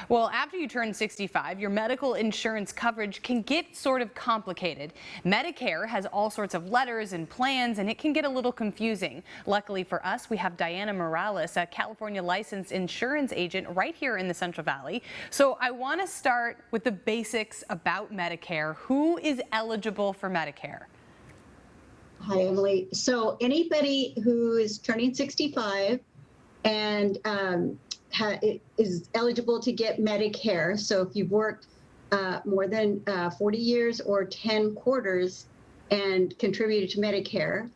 Well, after you turn 65, your medical insurance coverage can get sort of complicated. Medicare has all sorts of letters and plans, and it can get a little confusing. Luckily for us, we have Diana Morales, a California licensed insurance agent right here in the Central Valley. So I want to start with the basics about Medicare. Who is eligible for Medicare? Hi, Emily. So anybody who is turning 65 and is eligible to get Medicare. So if you've worked more than 40 years or 10 quarters and contributed to Medicare,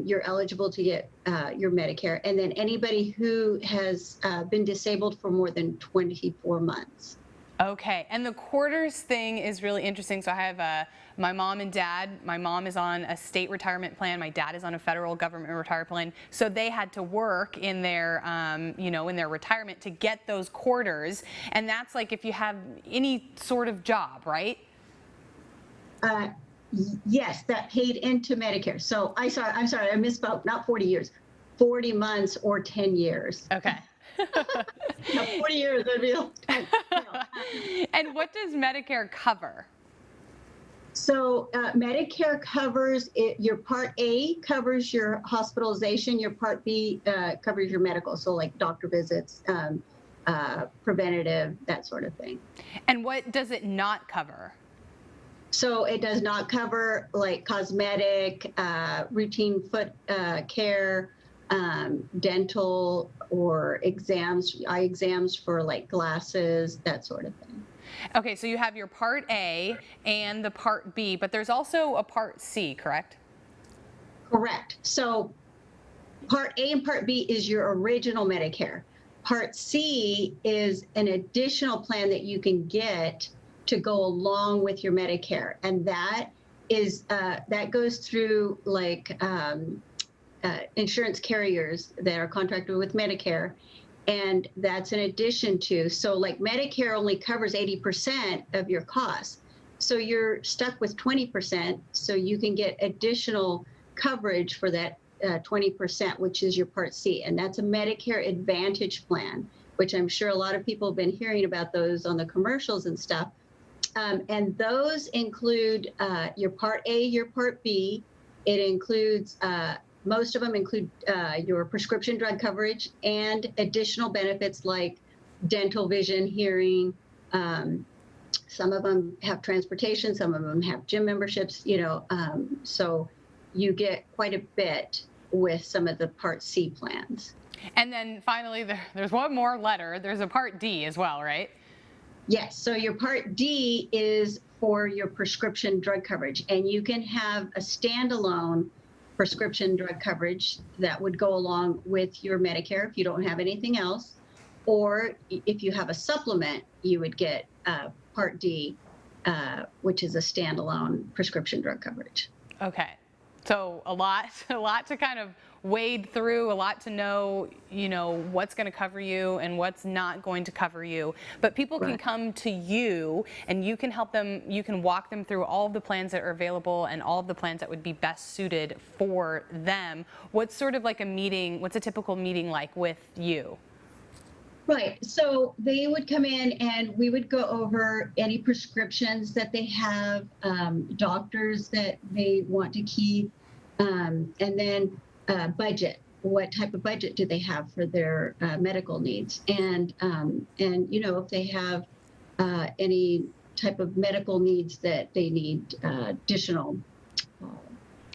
you're eligible to get your Medicare. And then anybody who has been disabled for more than 24 months. Okay, and the quarters thing is really interesting. So I have my mom and dad. My mom is on a state retirement plan. My dad is on a federal government retirement plan. So they had to work in their, in their retirement to get those quarters. And that's like if you have any sort of job, right? Yes, that paid into Medicare. So I'm sorry, I misspoke. Not 40 years, 40 months or 10 years. Okay. Now, 40 years would be a long time. And what does Medicare cover? So Medicare covers it. Your Part A covers your hospitalization. Your Part B covers your medical. So like doctor visits, preventative, that sort of thing. And what does it not cover? So it does not cover like cosmetic, routine foot care, dental or eye exams for like glasses, that sort of thing. Okay, so you have your Part A and the Part B, but there's also a Part C, correct? Correct. So Part A and Part B is your original Medicare. Part C is an additional plan that you can get to go along with your Medicare. And that is that goes through like insurance carriers that are contracted with Medicare. And that's in addition to, so like Medicare only covers 80% of your costs. So you're stuck with 20%. So you can get additional coverage for that 20%, which is your Part C. And that's a Medicare Advantage plan, which I'm sure a lot of people have been hearing about those on the commercials and stuff. And those include your Part A, your Part B. It includes most of them include your prescription drug coverage and additional benefits like dental, vision, hearing. Some of them have transportation, some of them have gym memberships, so you get quite a bit with some of the Part C plans. And then finally, there's one more letter. There's a Part D as well, right? Yes, so your Part D is for your prescription drug coverage, and you can have a standalone prescription drug coverage that would go along with your Medicare if you don't have anything else, or if you have a supplement, you would get Part D, which is a standalone prescription drug coverage. Okay, so a lot to kind of wade through, a lot to know, what's going to cover you and what's not going to cover you. But people can come to you and you can help them, you can walk them through all of the plans that are available and all of the plans that would be best suited for them. What's sort of like a meeting, what's a typical meeting like with you? Right. So they would come in and we would go over any prescriptions that they have, doctors that they want to keep, and then budget. What type of budget do they have for their medical needs? And if they have any type of medical needs that they need additional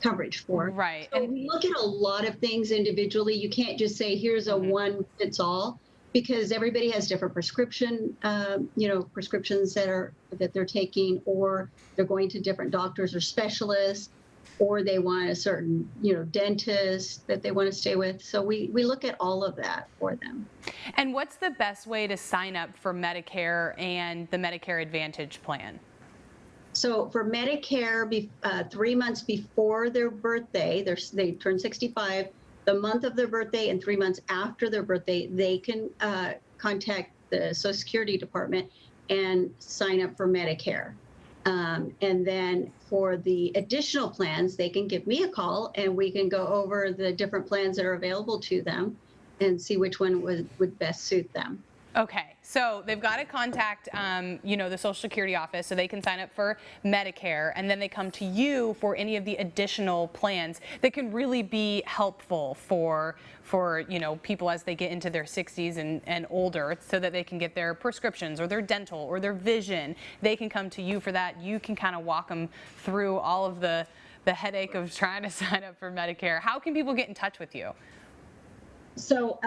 coverage for. Right. So we look at a lot of things individually. You can't just say, here's a one fits all, because everybody has different prescriptions that they're taking, or they're going to different doctors or specialists, or they want a certain, dentist that they want to stay with. So we look at all of that for them. And what's the best way to sign up for Medicare and the Medicare Advantage plan? So for Medicare, 3 months before their birthday, they turn 65, the month of their birthday and 3 months after their birthday, they can contact the Social Security Department and sign up for Medicare. And then for the additional plans, they can give me a call and we can go over the different plans that are available to them and see which one would best suit them. Okay, so they've got to contact, the Social Security office so they can sign up for Medicare, and then they come to you for any of the additional plans that can really be helpful for people as they get into their 60s and older, so that they can get their prescriptions or their dental or their vision. They can come to you for that. You can kind of walk them through all of the headache of trying to sign up for Medicare. How can people get in touch with you? So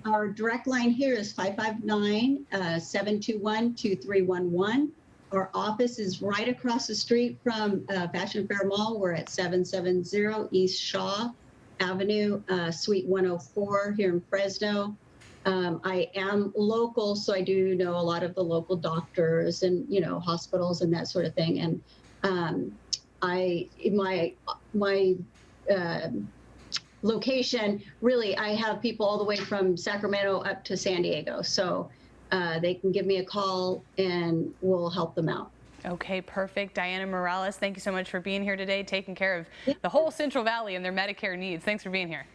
our direct line here is 559-721-2311. Our office is right across the street from Fashion Fair Mall. We're at 770 East Shaw Avenue, Suite 104 here in Fresno. I am local, so I do know a lot of the local doctors and, hospitals and that sort of thing. And my location, really, I have people all the way from Sacramento up to San Diego. So they can give me a call and we'll help them out. Okay, perfect. Diana Morales, thank you so much for being here today, taking care of Yeah. the whole Central Valley and their Medicare needs. Thanks for being here.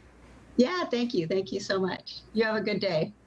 Yeah, thank you. Thank you so much. You have a good day.